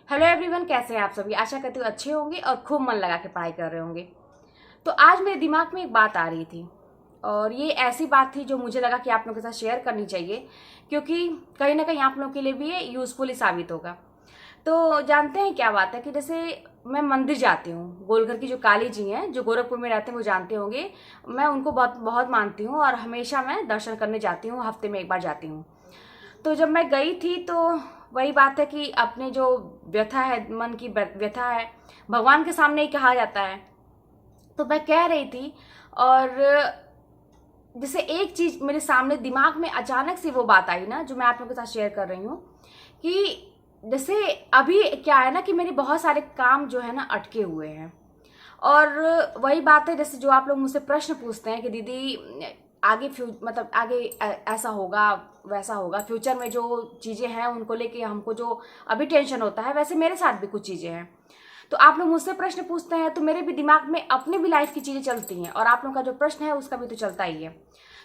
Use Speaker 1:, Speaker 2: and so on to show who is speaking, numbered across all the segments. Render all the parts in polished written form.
Speaker 1: Hello everyone, कैसे हैं आप सभी। आशा करती हूँ अच्छे होंगे और खूब मन लगा के पढ़ाई कर रहे होंगे। तो आज मेरे दिमाग में एक बात आ रही थी और ये ऐसी बात थी जो मुझे लगा कि आप लोगों के साथ शेयर करनी चाहिए, क्योंकि कहीं ना कहीं आप लोगों के लिए भी ये यूज़फुल ही साबित होगा। तो जानते हैं क्या बात है कि जैसे मैं मंदिर जाती हूँ, गोलघर की जो काली जी हैं जो गोरखपुर में रहते हैं वो जानते होंगे। मैं उनको बहुत बहुत मानती हूँ और हमेशा मैं दर्शन करने जाती हूँ, हफ्ते में एक बार जाती हूँ। तो जब मैं गई थी तो वही बात है कि अपने जो व्यथा है, मन की व्यथा है, भगवान के सामने ही कहा जाता है। तो मैं कह रही थी और जैसे एक चीज मेरे सामने दिमाग में अचानक से वो बात आई ना, जो मैं आप लोगों के साथ शेयर कर रही हूँ कि जैसे अभी क्या है ना कि मेरे बहुत सारे काम जो है ना अटके हुए हैं। और वही बात है, जैसे जो आप लोग मुझसे प्रश्न पूछते हैं कि दीदी आगे मतलब आगे ऐसा होगा वैसा होगा, फ्यूचर में जो चीज़ें हैं उनको लेके हमको जो अभी टेंशन होता है, वैसे मेरे साथ भी कुछ चीज़ें हैं। तो आप लोग मुझसे प्रश्न पूछते हैं तो मेरे भी दिमाग में अपने भी लाइफ की चीज़ें चलती हैं और आप लोगों का जो प्रश्न है उसका भी तो चलता ही है।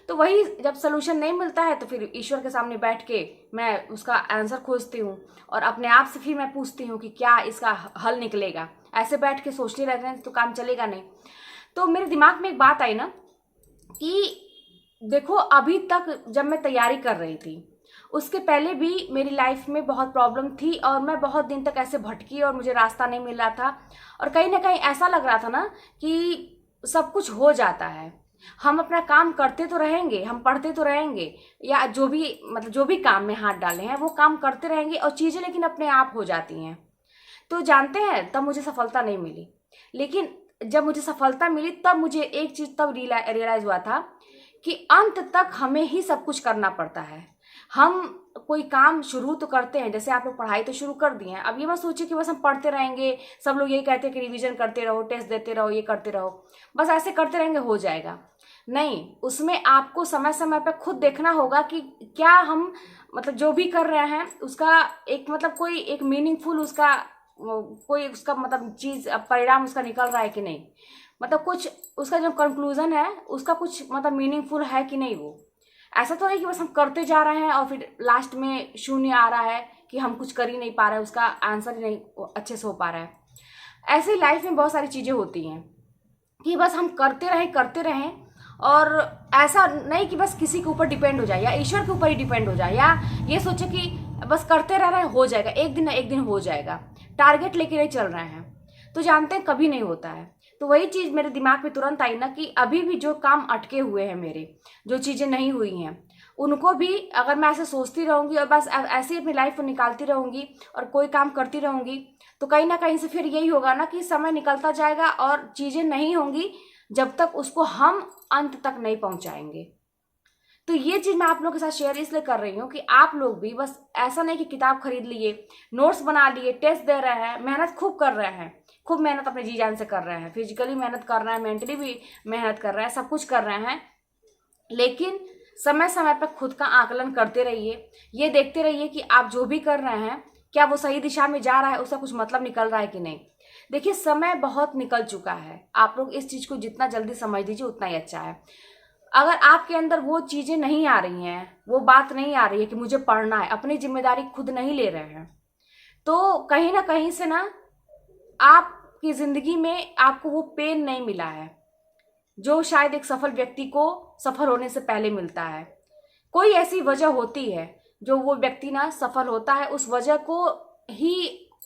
Speaker 1: तो वही जब सोल्यूशन नहीं मिलता है तो फिर ईश्वर के सामने बैठ के मैं उसका आंसर खोजती हूँ और अपने आप से फिर मैं पूछती हूँ कि क्या इसका हल निकलेगा। ऐसे बैठ के सोचते रहने से तो काम चलेगा नहीं। तो मेरे दिमाग में एक बात आई ना कि देखो, अभी तक जब मैं तैयारी कर रही थी उसके पहले भी मेरी लाइफ में बहुत प्रॉब्लम थी और मैं बहुत दिन तक ऐसे भटकी और मुझे रास्ता नहीं मिल रहा था। और कहीं ना कहीं ऐसा लग रहा था ना कि सब कुछ हो जाता है, हम अपना काम करते तो रहेंगे, हम पढ़ते तो रहेंगे, या जो भी मतलब जो भी काम में हाथ डाले हैं वो काम करते रहेंगे और चीज़ें लेकिन अपने आप हो जाती हैं। तो जानते हैं, तब मुझे सफलता नहीं मिली। लेकिन जब मुझे सफलता मिली तब मुझे एक चीज़ तब रियलाइज हुआ था कि अंत तक हमें ही सब कुछ करना पड़ता है। हम कोई काम शुरू तो करते हैं, जैसे आप लोग पढ़ाई तो शुरू कर दिए हैं, अब ये मत सोचिए कि बस हम पढ़ते रहेंगे। सब लोग यही कहते हैं कि रिवीजन करते रहो, टेस्ट देते रहो, ये करते रहो, बस ऐसे करते रहेंगे हो जाएगा। नहीं, उसमें आपको समय समय पर खुद देखना होगा कि क्या हम मतलब जो भी कर रहे हैं उसका एक मतलब कोई एक मीनिंगफुल उसका कोई उसका मतलब चीज़ परिणाम उसका निकल रहा है कि नहीं। मतलब कुछ उसका जो कंक्लूजन है उसका कुछ मतलब मीनिंगफुल है कि नहीं। वो ऐसा तो नहीं कि बस हम करते जा रहे हैं और फिर लास्ट में शून्य आ रहा है कि हम कुछ कर ही नहीं पा रहे हैं, उसका आंसर ही नहीं अच्छे से हो पा रहा है। ऐसे लाइफ में बहुत सारी चीज़ें होती हैं कि बस हम करते रहें और ऐसा नहीं कि बस किसी के ऊपर डिपेंड हो जाए या ईश्वर के ऊपर ही डिपेंड हो जाए, या ये सोचे कि बस करते रह रहे हैं हो जाएगा, एक दिन ना एक दिन हो जाएगा, टारगेट लेके नहीं चल रहे हैं। तो जानते हैं कभी नहीं होता है। तो वही चीज़ मेरे दिमाग में तुरंत आई ना कि अभी भी जो काम अटके हुए हैं मेरे, जो चीज़ें नहीं हुई हैं, उनको भी अगर मैं ऐसे सोचती रहूँगी और बस ऐसे ही अपनी लाइफ को निकालती रहूँगी और कोई काम करती रहूँगी, तो कहीं ना कहीं से फिर यही होगा ना कि समय निकलता जाएगा और चीज़ें नहीं होंगी जब तक उसको हम अंत तक नहीं पहुंचाएंगे। तो ये चीज़ मैं आप लोगों के साथ शेयर इसलिए कर रही हूँ कि आप लोग भी बस ऐसा नहीं कि किताब खरीद लिए, नोट्स बना लिए, टेस्ट दे रहे हैं, मेहनत खूब कर रहे हैं, खूब मेहनत अपने जी जान से कर रहे हैं, फिजिकली मेहनत कर रहे हैं, मेंटली भी मेहनत कर रहे हैं, सब कुछ कर रहे हैं, लेकिन समय समय पर खुद का आकलन करते रहिए। ये देखते रहिए कि आप जो भी कर रहे हैं क्या वो सही दिशा में जा रहा है, उसका कुछ मतलब निकल रहा है कि नहीं। देखिए, समय बहुत निकल चुका है, आप लोग इस चीज़ को जितना जल्दी समझ लीजिए उतना ही अच्छा है। अगर आपके अंदर वो चीज़ें नहीं आ रही हैं, वो बात नहीं आ रही है कि मुझे पढ़ना है, अपनी जिम्मेदारी खुद नहीं ले रहे हैं, तो कहीं ना कहीं से ना आपकी ज़िंदगी में आपको वो पेन नहीं मिला है जो शायद एक सफल व्यक्ति को सफल होने से पहले मिलता है। कोई ऐसी वजह होती है जो वो व्यक्ति ना सफल होता है, उस वजह को ही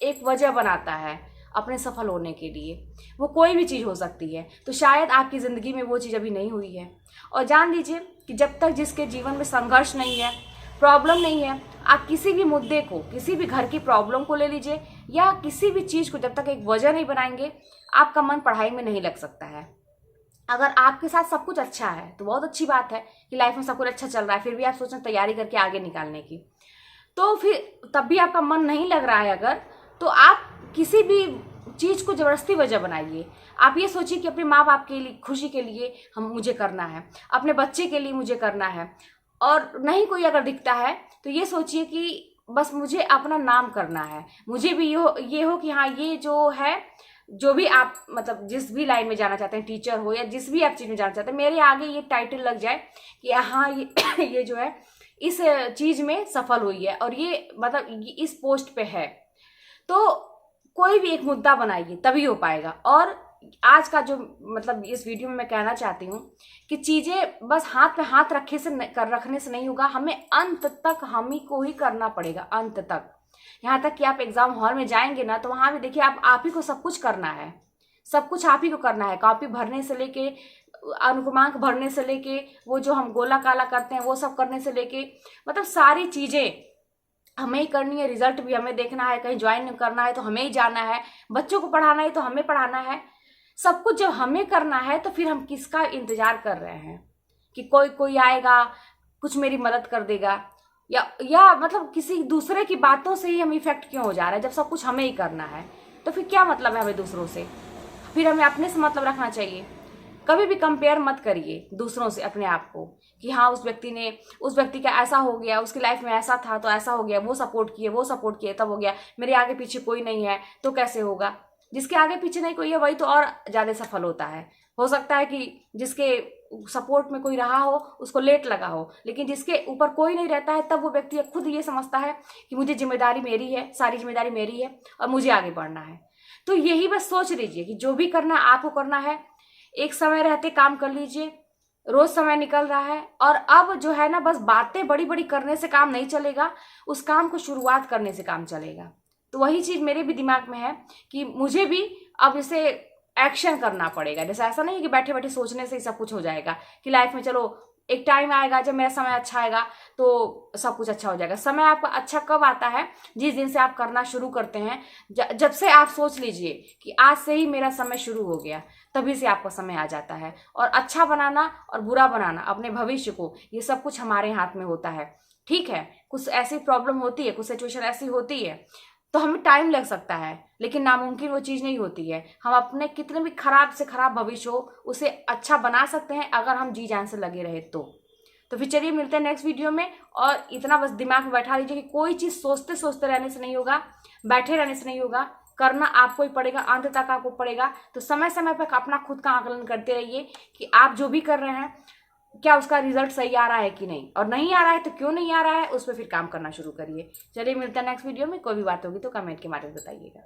Speaker 1: एक वजह बनाता है अपने सफल होने के लिए। वो कोई भी चीज़ हो सकती है, तो शायद आपकी ज़िंदगी में वो चीज़ अभी नहीं हुई है। और जान लीजिए कि जब तक जिसके जीवन में संघर्ष नहीं है, प्रॉब्लम नहीं है, आप किसी भी मुद्दे को, किसी भी घर की प्रॉब्लम को ले लीजिए या किसी भी चीज़ को जब तक एक वजह नहीं बनाएंगे, आपका मन पढ़ाई में नहीं लग सकता है। अगर आपके साथ सब कुछ अच्छा है तो बहुत अच्छी बात है कि लाइफ में सब कुछ अच्छा चल रहा है, फिर भी आप सोचें तैयारी करके आगे निकालने की, तो फिर तब भी आपका मन नहीं लग रहा है अगर, तो आप किसी भी चीज़ को ज़बरदस्ती वजह बनाइए। आप ये सोचिए कि अपने माँ बाप के लिए खुशी के लिए हम मुझे करना है, अपने बच्चे के लिए मुझे करना है, और नहीं कोई अगर दिखता है तो ये सोचिए कि बस मुझे अपना नाम करना है, मुझे भी ये हो कि हाँ ये जो है, जो भी आप मतलब जिस भी लाइन में जाना चाहते हैं, टीचर हो या जिस भी आप चीज़ में जाना चाहते हैं, मेरे आगे ये टाइटल लग जाए कि हाँ ये ये जो है इस चीज़ में सफल हुई है और ये मतलब इस पोस्ट पे है। तो कोई भी एक मुद्दा बनाइए, तभी हो पाएगा। और आज का जो मतलब इस वीडियो में मैं कहना चाहती हूँ कि चीजें बस हाथ में हाथ रखने से नहीं होगा, हमें अंत तक हम ही को ही करना पड़ेगा, अंत तक। यहाँ तक कि आप एग्जाम हॉल में जाएंगे ना, तो वहां भी देखिए आप ही को सब कुछ करना है, सब कुछ आप ही को करना है। कॉपी भरने से लेके, अनुक्रमांक भरने से लेके, वो जो हम गोला काला करते हैं वो सब करने से लेके, मतलब सारी चीजें हमें ही करनी है। रिजल्ट भी हमें देखना है, कहीं ज्वाइन करना है तो हमें ही जाना है, बच्चों को पढ़ाना है तो हमें पढ़ाना है। सब कुछ जब हमें करना है तो फिर हम किसका इंतजार कर रहे हैं कि कोई कोई आएगा, कुछ मेरी मदद कर देगा, या मतलब किसी दूसरे की बातों से ही हम इफेक्ट क्यों हो जा रहा है, जब सब कुछ हमें ही करना है। तो फिर क्या मतलब है हमें दूसरों से, फिर हमें अपने से मतलब रखना चाहिए। कभी भी कंपेयर मत करिए दूसरों से अपने आप को कि हाँ उस व्यक्ति का ऐसा हो गया, उसकी लाइफ में ऐसा था तो ऐसा हो गया, वो सपोर्ट किए तब हो गया, मेरे आगे पीछे कोई नहीं है तो कैसे होगा। जिसके आगे पीछे नहीं कोई है वही तो और ज्यादा सफल होता है। हो सकता है कि जिसके सपोर्ट में कोई रहा हो उसको लेट लगा हो, लेकिन जिसके ऊपर कोई नहीं रहता है तब वो व्यक्ति खुद ये समझता है कि मुझे जिम्मेदारी मेरी है, सारी जिम्मेदारी मेरी है और मुझे आगे बढ़ना है। तो यही बस सोच लीजिए कि जो भी करना है आपको करना है, एक समय रहते काम कर लीजिए, रोज समय निकल रहा है। और अब जो है ना, बस बातें बड़ी बड़ी करने से काम नहीं चलेगा, उस काम को शुरुआत करने से काम चलेगा। तो वही चीज मेरे भी दिमाग में है कि मुझे भी अब इसे एक्शन करना पड़ेगा। जैसे ऐसा नहीं कि बैठे बैठे सोचने से ही सब कुछ हो जाएगा कि लाइफ में चलो एक टाइम आएगा जब मेरा समय अच्छा आएगा तो सब कुछ अच्छा हो जाएगा। समय आपका अच्छा कब आता है? जिस दिन से आप करना शुरू करते हैं। जब से आप सोच लीजिए कि आज से ही मेरा समय शुरू हो गया, तभी से आपका समय आ जाता है। और अच्छा बनाना और बुरा बनाना अपने भविष्य को, ये सब कुछ हमारे हाथ में होता है। ठीक है, कुछ ऐसी प्रॉब्लम होती है, कुछ सिचुएशन ऐसी होती है तो हमें टाइम लग सकता है, लेकिन नामुमकिन वो चीज नहीं होती है। हम अपने कितने भी खराब से खराब भविष्य हो उसे अच्छा बना सकते हैं अगर हम जी जान से लगे रहे तो फिर चलिए मिलते हैं नेक्स्ट वीडियो में। और इतना बस दिमाग में बैठा लीजिए कि कोई चीज सोचते सोचते रहने से नहीं होगा, बैठे रहने से नहीं होगा, करना आपको ही पड़ेगा, अंत तक आपको पड़ेगा। तो समय समय पर अपना खुद का आकलन करते रहिए कि आप जो भी कर रहे हैं क्या उसका रिजल्ट सही आ रहा है कि नहीं, और नहीं आ रहा है तो क्यों नहीं आ रहा है, उस पर फिर काम करना शुरू करिए। चलिए मिलते हैं नेक्स्ट वीडियो में। कोई भी बात होगी तो कमेंट के माध्यम से बताइएगा।